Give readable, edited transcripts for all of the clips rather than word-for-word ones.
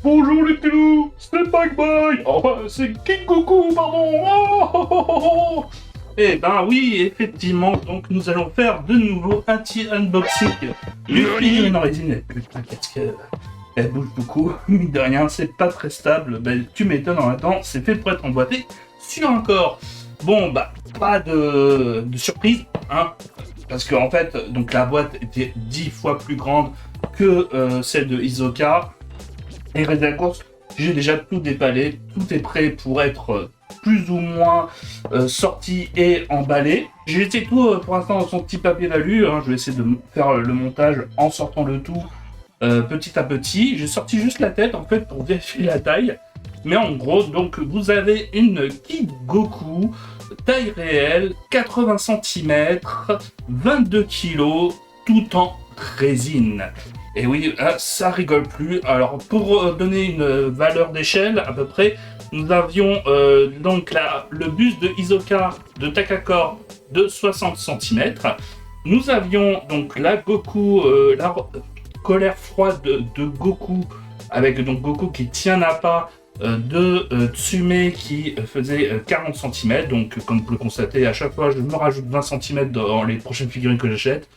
Bonjour les petits loups, c'est Bike Boy. Oh, c'est King Goku, pardon. Oh. Eh ben oui, effectivement, donc nous allons faire de nouveau un petit unboxing d'une figurine en résine. Putain, qu'est-ce qu'elle bouge beaucoup, mine de rien, c'est pas très stable. Ben, tu m'étonnes, en même temps, c'est fait pour être emboîté sur un corps. Bon, bah, pas de surprise, hein, parce qu'en fait, donc la boîte était 10 fois plus grande que celle de Isoka. Et résultat de course, j'ai déjà tout déballé, tout est prêt pour être plus ou moins sorti et emballé. J'ai laissé tout pour l'instant dans son petit papier d'alu, hein. Je vais essayer de faire le montage en sortant le tout petit à petit. J'ai sorti juste la tête en fait pour vérifier la taille. Mais en gros, donc vous avez une Kid Goku, taille réelle, 80 cm, 22 kg, tout en résine. Et oui, ça rigole plus. Alors, pour donner une valeur d'échelle, à peu près, nous avions donc le buste de Hisoka de Takakor de 60 cm. Nous avions donc la Goku, la colère froide de Goku, avec donc Goku qui tient à pas de Tsume qui faisait 40 cm. Donc, comme vous le constatez, à chaque fois, je me rajoute 20 cm dans les prochaines figurines que j'achète.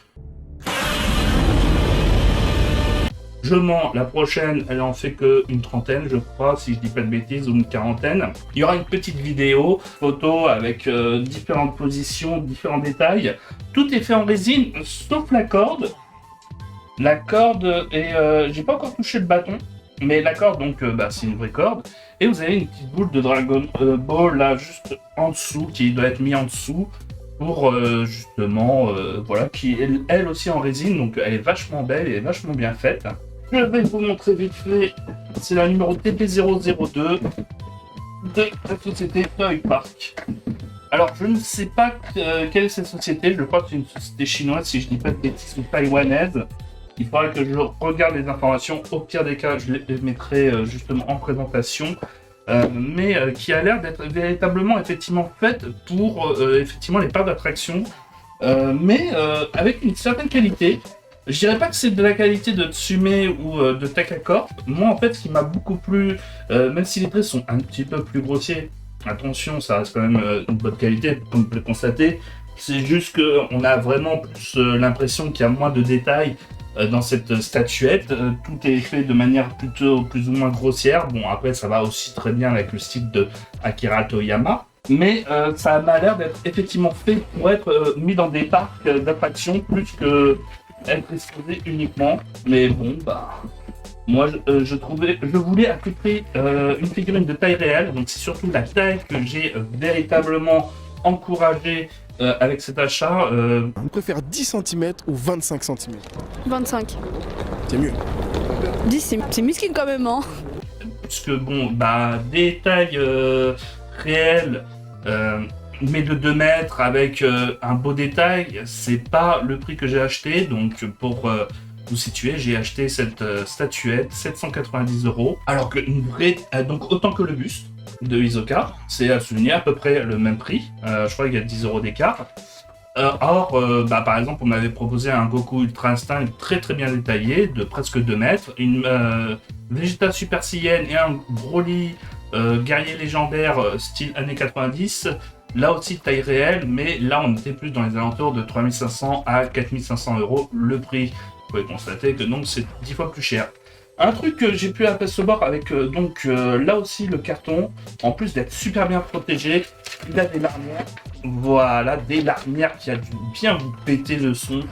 Je mens, la prochaine, elle en fait qu'une trentaine, je crois, si je dis pas de bêtises, ou une quarantaine. Il y aura une petite vidéo, photo avec différentes positions, différents détails. Tout est fait en résine, sauf la corde. La corde est... j'ai pas encore touché le bâton, mais la corde, donc, c'est une vraie corde. Et vous avez une petite boule de Dragon Ball, là, juste en dessous, qui doit être mise en dessous, pour justement, voilà, qui est elle aussi en résine, donc elle est vachement belle et vachement bien faite. Je vais vous montrer vite fait, c'est la numéro TP002 de la société Toy Park. Alors je ne sais pas quelle est cette société, je crois que c'est une société chinoise, si je dis pas de bêtises, ou taïwanaise. Il faudra que je regarde les informations, au pire des cas je les mettrai justement en présentation. Mais qui a l'air d'être véritablement effectivement faite pour effectivement les parcs d'attraction, mais avec une certaine qualité. Je dirais pas que c'est de la qualité de Tsume ou de Takakor. Moi en fait ce qui m'a beaucoup plu, même si les traits sont un petit peu plus grossiers, attention ça reste quand même une bonne qualité comme vous pouvez le constater, c'est juste qu'on a vraiment plus l'impression qu'il y a moins de détails dans cette statuette. Tout est fait de manière plutôt plus ou moins grossière. Bon, après, ça va aussi très bien avec le style de Akira Toriyama. Mais ça m'a l'air d'être effectivement fait pour être mis dans des parcs d'attractions plus que être exposé uniquement. Mais bon, bah... Moi, je voulais à tout prix une figurine de taille réelle. Donc, c'est surtout la taille que j'ai véritablement encouragé avec cet achat. On préfère 10 cm ou 25 cm? 25. C'est mieux. 10, c'est musclé quand même, hein. Puisque bon, bah, des tailles réelles, mais de 2 mètres avec un beau détail, c'est pas le prix que j'ai acheté. Donc pour vous situer, j'ai acheté cette statuette 790 €. Alors qu'une vraie, donc autant que le buste de Hisoka, c'est à souligner à peu près le même prix. Je crois qu'il y a 10 € d'écart. Or, par exemple, on m'avait proposé un Goku Ultra Instinct très très bien détaillé, de presque 2 mètres, une Vegeta Super Saiyan et un Broly guerrier légendaire style années 90. Là aussi taille réelle, mais là on était plus dans les alentours de 3500 à 4500 € le prix. Vous pouvez constater que donc c'est 10 fois plus cher. Un truc que j'ai pu apercevoir avec là aussi le carton, en plus d'être super bien protégé, il a des larmières. Voilà, des larmières qui a dû bien vous péter le son,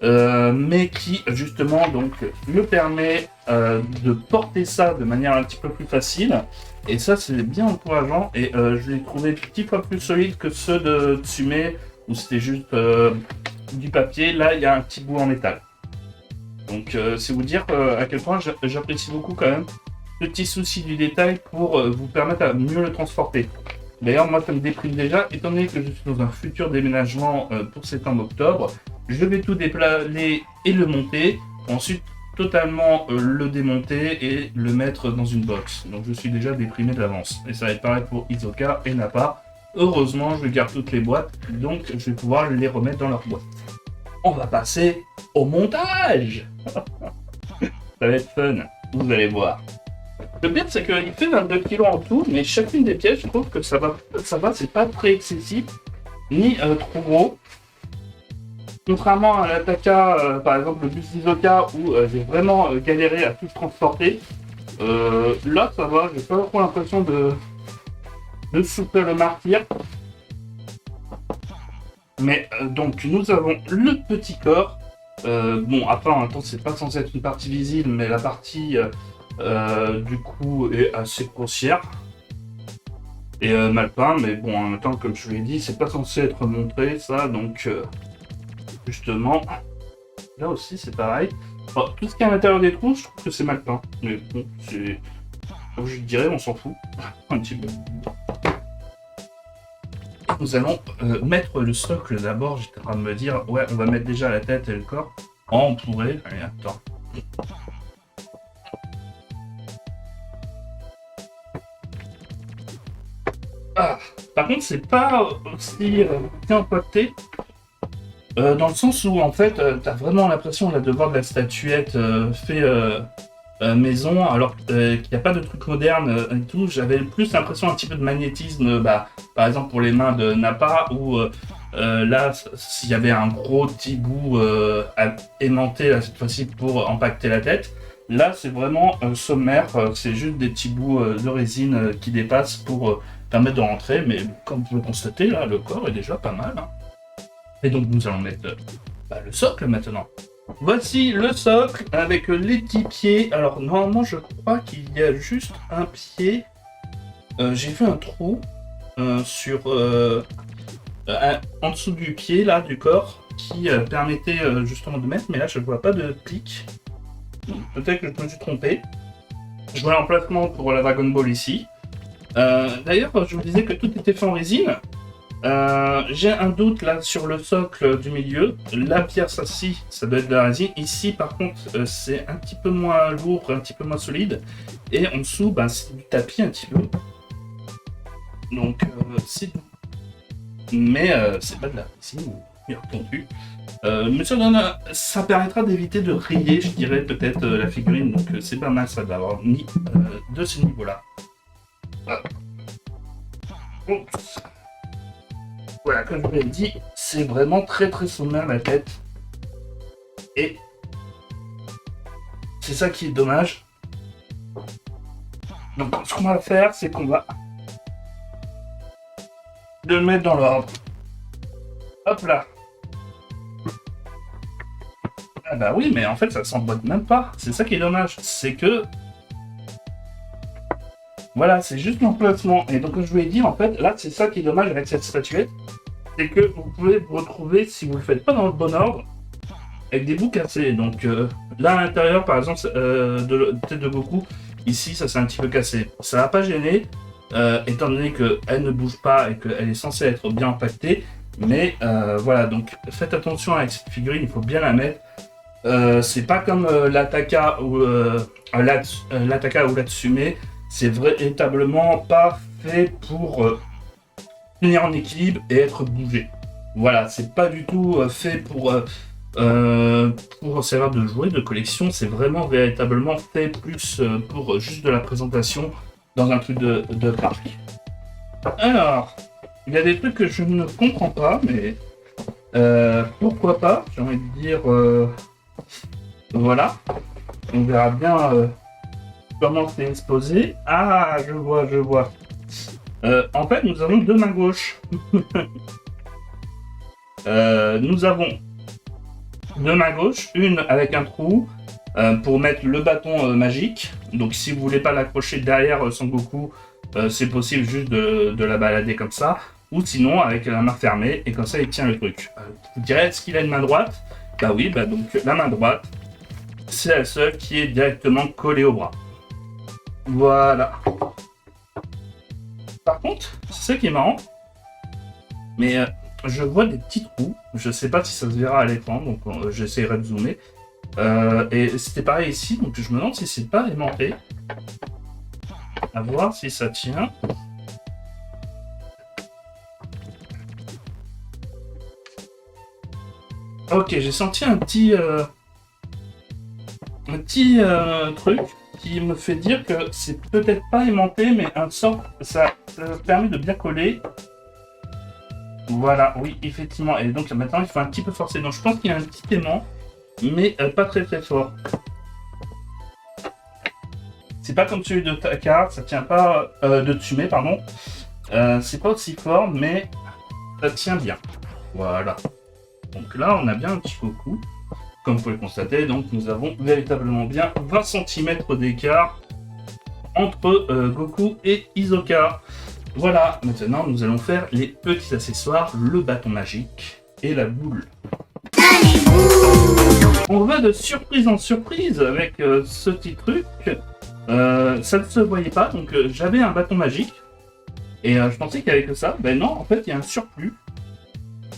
mais qui justement donc me permet de porter ça de manière un petit peu plus facile. Et ça c'est bien encourageant et je l'ai trouvé 10 fois plus solide que ceux de Tsume où c'était juste du papier. Là il y a un petit bout en métal. Donc c'est vous dire à quel point j'apprécie beaucoup quand même ce petit souci du détail pour vous permettre à mieux le transporter. D'ailleurs moi ça me déprime déjà, étant donné que je suis dans un futur déménagement pour septembre-octobre, je vais tout déplacer et le monter, ensuite totalement le démonter et le mettre dans une box. Donc je suis déjà déprimé d'avance. Et ça va être pareil pour Hisoka et Nappa. Heureusement je garde toutes les boîtes, donc je vais pouvoir les remettre dans leur boîte. On va passer au montage. Ça va être fun, vous allez voir. Le pire, c'est qu'il fait 22 kilos en tout, mais chacune des pièces, je trouve que ça va, c'est pas très excessif, ni trop gros. Contrairement à l'Ataka, par exemple le bus d'Isoka, où j'ai vraiment galéré à tout transporter, là ça va, j'ai pas trop l'impression de souffrir le martyr. Mais donc nous avons le petit corps. Bon, après en même temps c'est pas censé être une partie visible, mais la partie du coup est assez grossière et mal peint, mais bon en même temps comme je vous l'ai dit c'est pas censé être montré ça, donc justement là aussi c'est pareil. Bon, tout ce qui est à l'intérieur des trous je trouve que c'est mal peint, mais bon c'est comme je dirais on s'en fout un petit peu. Nous allons mettre le socle d'abord. J'étais en train de me dire, ouais, on va mettre déjà la tête et le corps. Oh, on pourrait. Allez, attends. Ah, par contre, c'est pas aussi bien impacté. Dans le sens où, en fait, t'as vraiment l'impression là, de voir de la statuette fait maison, alors qu'il n'y a pas de truc moderne et tout. J'avais plus l'impression un petit peu de magnétisme, par exemple pour les mains de Nappa, où là, s'il y avait un gros petit bout aimanté, là, cette fois-ci, pour impacter la tête. Là, c'est vraiment sommaire, c'est juste des petits bouts de résine qui dépassent pour permettre de rentrer, mais comme vous pouvez constater, là, le corps est déjà pas mal. Hein. Et donc, nous allons mettre le socle maintenant. Voici le socle avec les 10 pieds. Alors normalement je crois qu'il y a juste un pied. J'ai vu un trou sur en dessous du pied là du corps qui permettait justement de mettre, mais là je ne vois pas de clic. Peut-être que je me suis trompé. Je vois l'emplacement pour la Dragon Ball ici. D'ailleurs je vous disais que tout était fait en résine. J'ai un doute là sur le socle du milieu. La pierre, ça doit être de la résine. Ici, par contre, c'est un petit peu moins lourd, un petit peu moins solide. Et en dessous, c'est du tapis un petit peu. Donc, c'est doux. Mais c'est pas de la résine, bien entendu. Mais ça permettra d'éviter de rayer, je dirais, peut-être la figurine. Donc, c'est pas mal ça d'avoir mis de ce niveau-là. Oups. Voilà, comme je vous l'ai dit, c'est vraiment très très sommaire la tête. Et c'est ça qui est dommage. Donc ce qu'on va faire, c'est qu'on va le mettre dans l'ordre. Hop là. Ah bah oui, mais en fait ça s'emboîte même pas. C'est ça qui est dommage. C'est que... Voilà, c'est juste l'emplacement. Et donc comme je vous l'ai dit, en fait, là c'est ça qui est dommage avec cette statuette. C'est que vous pouvez vous retrouver, si vous le faites pas dans le bon ordre, avec des bouts cassés. Donc là à l'intérieur, par exemple, de la tête de Goku, ici ça s'est un petit peu cassé. Ça va pas gêner, étant donné qu'elle ne bouge pas et qu'elle est censée être bien impactée. Mais voilà, donc faites attention avec cette figurine, il faut bien la mettre. C'est pas comme l'Ataka ou l'Ataka ou l'Atsume, c'est véritablement pas fait pour tenir en équilibre et être bougé. Voilà, c'est pas du tout fait pour servir de jouet de collection, c'est vraiment véritablement fait plus pour juste de la présentation dans un truc de parc. Alors, il y a des trucs que je ne comprends pas, mais pourquoi pas, j'ai envie de dire, voilà, on verra bien comment c'est exposé. Ah, je vois. En fait, nous avons deux mains gauches. Nous avons deux mains gauches, une avec un trou pour mettre le bâton magique. Donc si vous voulez pas l'accrocher derrière Son Goku, c'est possible juste de la balader comme ça. Ou sinon avec la main fermée et comme ça il tient le truc. Vous direz, est-ce qu'il a une main droite? Bah oui, donc la main droite, c'est la seule qui est directement collée au bras. Voilà. Par contre, c'est ça qui est marrant, mais je vois des petits trous, je sais pas si ça se verra à l'écran, donc j'essaierai de zoomer. Et c'était pareil ici, donc je me demande si c'est pas aimanté. À voir si ça tient. Ok, j'ai senti un petit truc qui me fait dire que c'est peut-être pas aimanté, mais un sort, ça permet de bien coller. Voilà, oui, effectivement. Et donc maintenant, il faut un petit peu forcer. Donc je pense qu'il y a un petit aimant, mais pas très très fort. C'est pas comme celui de Takar, ça tient pas de Tsume, pardon. C'est pas aussi fort, mais ça tient bien. Voilà. Donc là, on a bien un petit Goku. Comme vous pouvez le constater, donc nous avons véritablement bien 20 cm d'écart entre Goku et Hisoka. Voilà, maintenant nous allons faire les petits accessoires, le bâton magique et la boule. On va de surprise en surprise avec ce petit truc. Ça ne se voyait pas, donc j'avais un bâton magique et je pensais qu'il y avait que ça. Ben non, en fait il y a un surplus.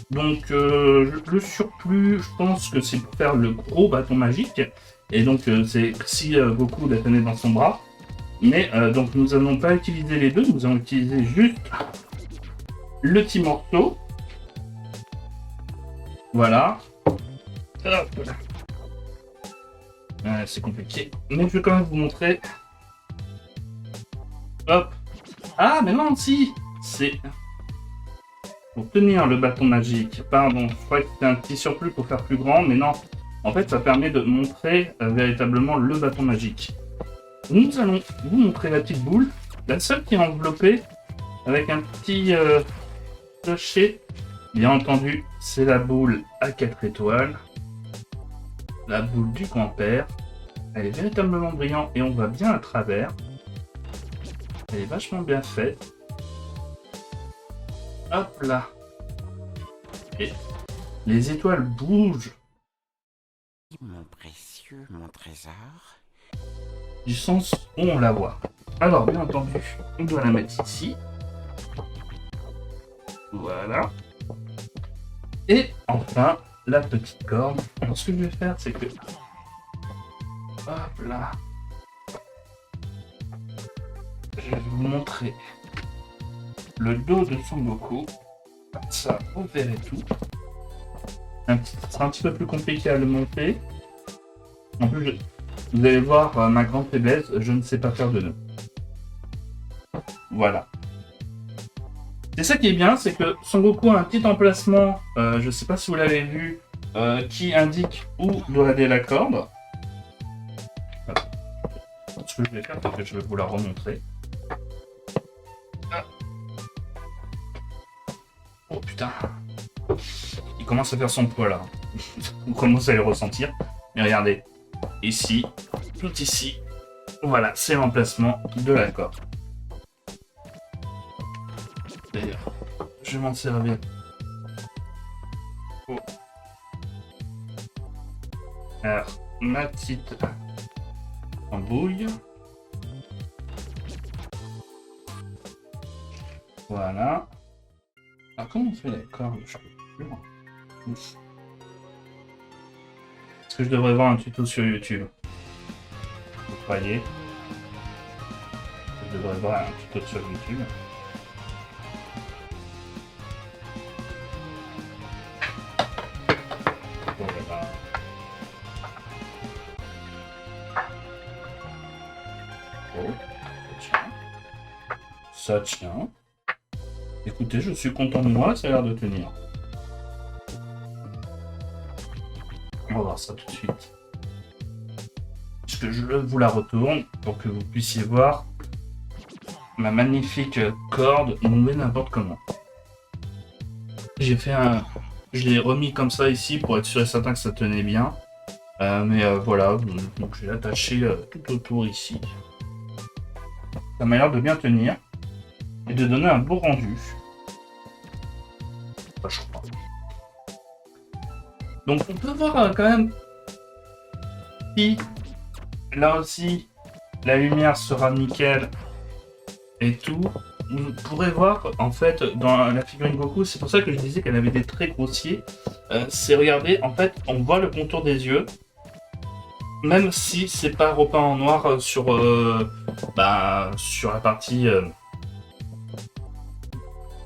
Donc le surplus, je pense que c'est pour faire le gros bâton magique. Et donc c'est si Goku l'a tenait dans son bras. Mais donc nous n'allons pas utiliser les deux, nous allons utiliser juste le petit morceau. Voilà. Hop. C'est compliqué. Mais je vais quand même vous montrer. Hop. Ah mais non, si. C'est... Pour tenir le bâton magique, pardon, je croyais que c'était un petit surplus pour faire plus grand, mais non. En fait, ça permet de montrer véritablement le bâton magique. Nous allons vous montrer la petite boule, la seule qui est enveloppée avec un petit clocher. Bien entendu, c'est la boule à 4 étoiles, la boule du grand-père. Elle est véritablement brillante et on voit bien à travers. Elle est vachement bien faite. Hop là. Et les étoiles bougent. Mon précieux, mon trésor. Du sens où on la voit. Alors, bien entendu, on doit la mettre ici. Voilà. Et enfin, la petite corde. Alors, ce que je vais faire, c'est que... Hop là. Je vais vous montrer le dos de Son Goku. Comme ça, vous verrez tout. Ce sera un petit peu plus compliqué à le monter. En plus, vous allez voir ma grande faiblesse, je ne sais pas faire de nœud. Voilà. C'est ça qui est bien, c'est que Son Goku a un petit emplacement, je ne sais pas si vous l'avez vu, qui indique où doit aller la corde. Ce que je vais faire, c'est que je vais vous la remontrer. Oh putain. Il commence à faire son poids là. On commence à le ressentir. Mais regardez. Ici. Tout ici. Voilà, c'est l'emplacement de la corde. D'ailleurs, je vais m'en servir. Oh. Alors, ma petite embouille. Voilà. Alors, comment on fait la corde? Je sais plus. Est-ce que je devrais voir un tuto sur YouTube? Vous croyez? Je devrais voir un tuto sur YouTube. Voilà. Oh, ça tient. Écoutez, je suis content de moi, ça a l'air de tenir. On va voir ça tout de suite. Est-ce que je vous la retourne pour que vous puissiez voir ma magnifique corde nouée n'importe comment. J'ai fait un... Je l'ai remis comme ça ici pour être sûr et certain que ça tenait bien. Mais voilà, donc je l'ai attaché tout autour ici. Ça m'a l'air de bien tenir et de donner un beau rendu. Enfin, je crois. Donc on peut voir quand même si là aussi la lumière sera nickel et tout. Vous pourrez voir en fait dans la figurine Goku, c'est pour ça que je disais qu'elle avait des traits grossiers. C'est regardez, en fait on voit le contour des yeux. Même si c'est pas repeint en noir sur la partie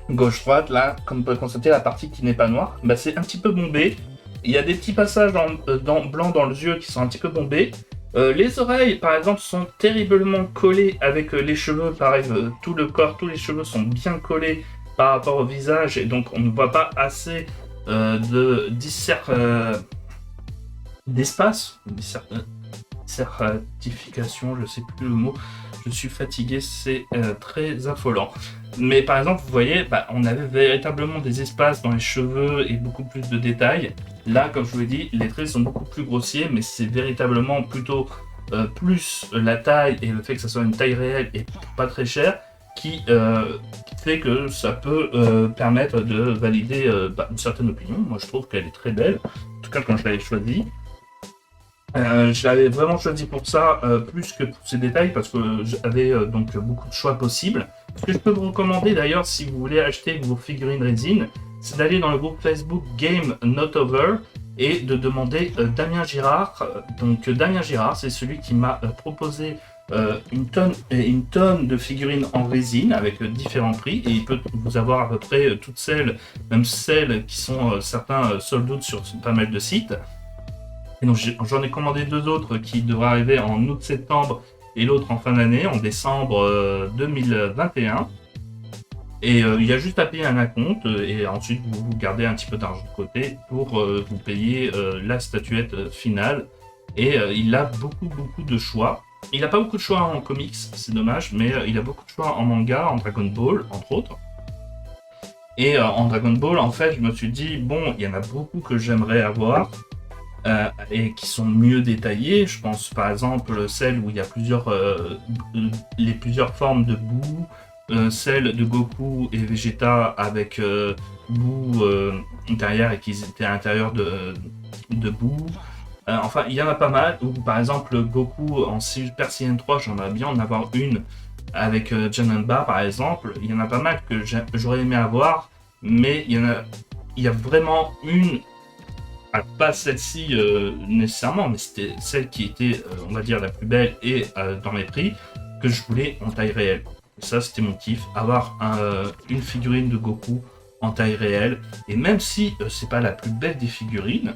gauche-droite, là, comme vous pouvez constater, la partie qui n'est pas noire, c'est un petit peu bombé. Il y a des petits passages dans blanc dans les yeux qui sont un petit peu bombés, Les oreilles, par exemple, sont terriblement collées avec les cheveux. Pareil, tout le corps, tous les cheveux sont bien collés par rapport au visage, et donc on ne voit pas assez d'espace, certification, je sais plus le mot. Je suis fatigué, c'est très affolant. Mais par exemple, vous voyez, on avait véritablement des espaces dans les cheveux et beaucoup plus de détails. Là, comme je vous l'ai dit, les traits sont beaucoup plus grossiers, mais c'est véritablement plutôt plus la taille et le fait que ça soit une taille réelle et pas très chère qui fait que ça peut permettre de valider une certaine opinion. Moi, je trouve qu'elle est très belle, en tout cas quand je l'avais choisie. Je l'avais vraiment choisi pour ça, plus que pour ses détails, parce que j'avais donc beaucoup de choix possibles. Ce que je peux vous recommander d'ailleurs, si vous voulez acheter vos figurines résine, c'est d'aller dans le groupe Facebook Game Not Over et de demander Damien Girard. Donc Damien Girard, c'est celui qui m'a proposé une tonne de figurines en résine avec différents prix, et il peut vous avoir à peu près toutes celles, même celles qui sont certains sold out sur pas mal de sites. Et donc j'en ai commandé 2 autres qui devraient arriver en août-septembre et l'autre en fin d'année, en décembre 2021. Et il y a juste à payer un acompte et ensuite vous gardez un petit peu d'argent de côté pour vous payer la statuette finale. Et il a beaucoup de choix. Il n'a pas beaucoup de choix en comics, c'est dommage, mais il a beaucoup de choix en manga, en Dragon Ball, entre autres. Et en Dragon Ball, en fait, je me suis dit, bon, il y en a beaucoup que j'aimerais avoir. Et qui sont mieux détaillées. Je pense par exemple celle où il y a les plusieurs formes de boue, celle de Goku et Vegeta avec boue derrière et qu'ils étaient à l'intérieur de boue. Enfin, il y en a pas mal. Ou par exemple Goku en Super Saiyan 3, j'aimerais bien en avoir une avec Janemba par exemple. Il y en a pas mal que j'aurais aimé avoir, mais il y a vraiment une. Pas celle-ci nécessairement, mais c'était celle qui était, on va dire, la plus belle et dans mes prix, que je voulais en taille réelle. Et ça, c'était mon kiff, avoir une figurine de Goku en taille réelle. Et même si c'est pas la plus belle des figurines,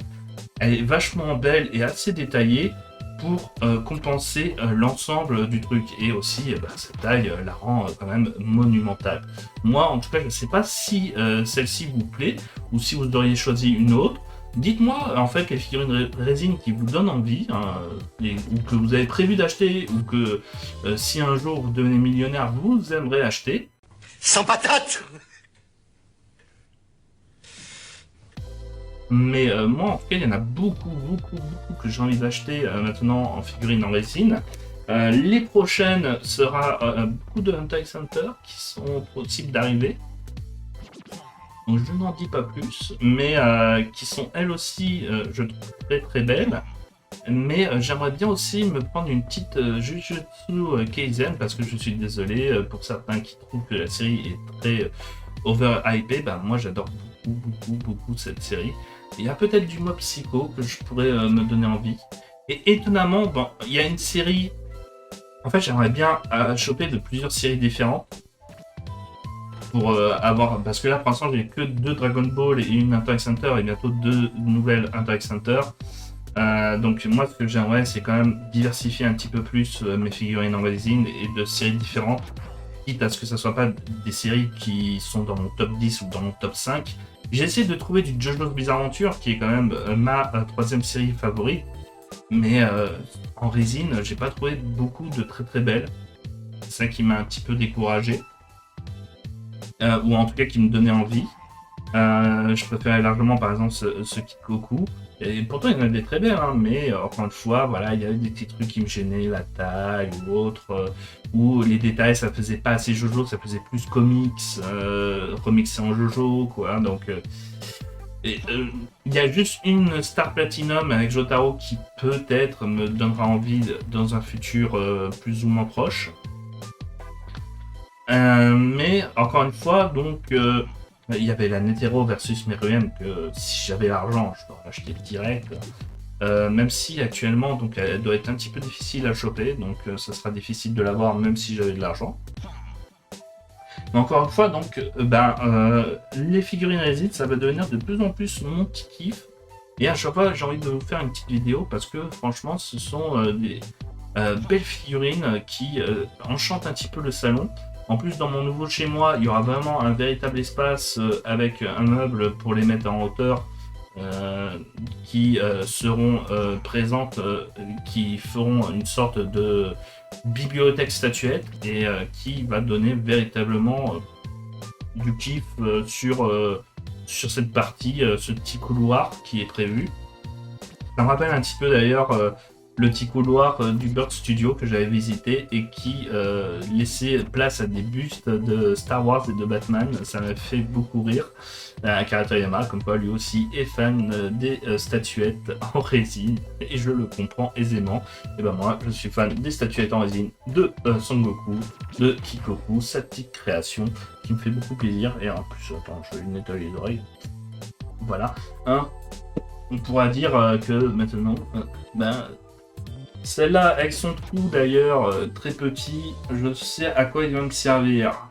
elle est vachement belle et assez détaillée pour compenser l'ensemble du truc. Et aussi, cette taille la rend quand même monumentale. Moi, en tout cas, je ne sais pas si celle-ci vous plaît ou si vous auriez choisi une autre. Dites-moi en fait les figurines résine qui vous donnent envie, ou que vous avez prévu d'acheter, ou que si un jour vous devenez millionnaire, vous aimeriez acheter. Sans patate. Mais moi en tout cas il y en a beaucoup que j'ai envie d'acheter maintenant en figurines en résine. Les prochaines sera beaucoup de Hunter x Hunter qui sont possibles d'arriver. Donc je n'en dis pas plus, mais qui sont elles aussi, je trouve très belles. Mais j'aimerais bien aussi me prendre une petite Jujutsu Kaisen, parce que je suis désolé, pour certains qui trouvent que la série est très overhypée, moi j'adore beaucoup cette série. Il y a peut-être du Mob Psycho que je pourrais me donner envie. Et étonnamment, il y a une série... En fait, j'aimerais bien choper de plusieurs séries différentes. Pour avoir, parce que là pour l'instant j'ai que 2 Dragon Ball et une Hunter x Hunter et bientôt 2 nouvelles Hunter x Hunter. Donc moi ce que j'aimerais c'est quand même diversifier un petit peu plus mes figurines en résine et de séries différentes, quitte à ce que ça soit pas des séries qui sont dans mon top 10 ou dans mon top 5. J'ai essayé de trouver du JoJo's Bizarre Adventure qui est quand même ma 3e série favorite, mais en résine j'ai pas trouvé beaucoup de très belles. C'est ça qui m'a un petit peu découragé. Ou en tout cas qui me donnait envie. Je préférais largement par exemple ce Kid Goku. Et pourtant il y en a des très belles, mais encore une fois, voilà, il y avait des petits trucs qui me gênaient, la taille ou autre, ou les détails, ça faisait pas assez JoJo, ça faisait plus comics, remixé en JoJo, quoi. Donc il y a juste une Star Platinum avec Jotaro qui peut-être me donnera envie dans un futur plus ou moins proche. Mais encore une fois, donc il y avait la Netero versus Meruem que si j'avais l'argent, je pourrais l'acheter direct. Même si actuellement, donc elle doit être un petit peu difficile à choper, donc ça sera difficile de l'avoir même si j'avais de l'argent. Mais encore une fois, donc les figurines résine, ça va devenir de plus en plus mon petit kiff. Et à chaque fois, j'ai envie de vous faire une petite vidéo parce que franchement, ce sont des belles figurines qui enchantent un petit peu le salon. En plus, dans mon nouveau chez moi, il y aura vraiment un véritable espace avec un meuble pour les mettre en hauteur qui seront présentes, qui feront une sorte de bibliothèque statuette et qui va donner véritablement du kiff sur cette partie, ce petit couloir qui est prévu. Ça me rappelle un petit peu d'ailleurs le petit couloir du Bird Studio que j'avais visité et qui laissait place à des bustes de Star Wars et de Batman. Ça m'a fait beaucoup rire. Akira Toriyama, comme quoi lui aussi est fan des statuettes en résine et je le comprends aisément. Et ben moi, je suis fan des statuettes en résine de Son Goku, de Kikoku, sa petite création qui me fait beaucoup plaisir. Et en plus, attends, je vais lui nettoyer les oreilles. Voilà. On pourra dire que maintenant, celle-là, avec son trou d'ailleurs très petit, je sais à quoi il va me servir.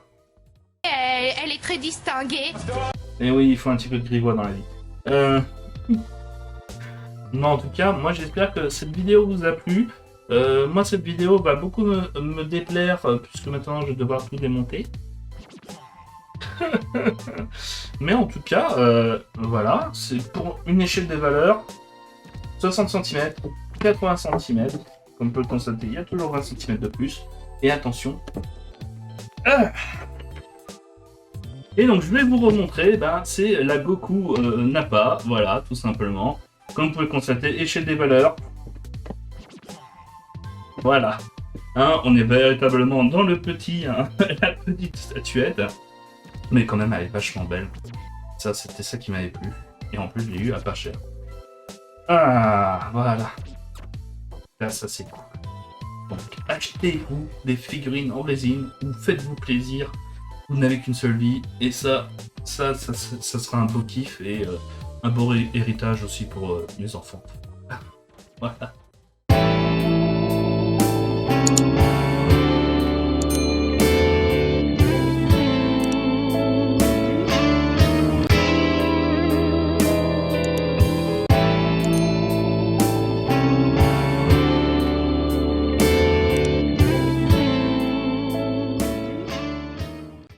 Elle est très distinguée. Et oui, il faut un petit peu de grivois dans la vie. Non, en tout cas, moi j'espère que cette vidéo vous a plu. Moi, cette vidéo va beaucoup me déplaire puisque maintenant je vais devoir tout démonter. Mais en tout cas, voilà, c'est pour une échelle des valeurs 60 cm, 80 cm, comme on peut le constater, il y a toujours 20 cm de plus. Et attention. Et donc je vais vous remontrer, c'est la Goku Nappa, voilà, tout simplement. Comme vous pouvez le constater, échelle des valeurs. Voilà. On est véritablement dans le petit, la petite statuette. Mais quand même, elle est vachement belle. Ça, c'était ça qui m'avait plu. Et en plus, je l'ai eu à pas cher. Ah, voilà. Là, ça, c'est cool. Donc, achetez-vous des figurines en résine ou faites-vous plaisir. Vous n'avez qu'une seule vie. Et ça sera un beau kiff et un beau héritage aussi pour les enfants. Voilà.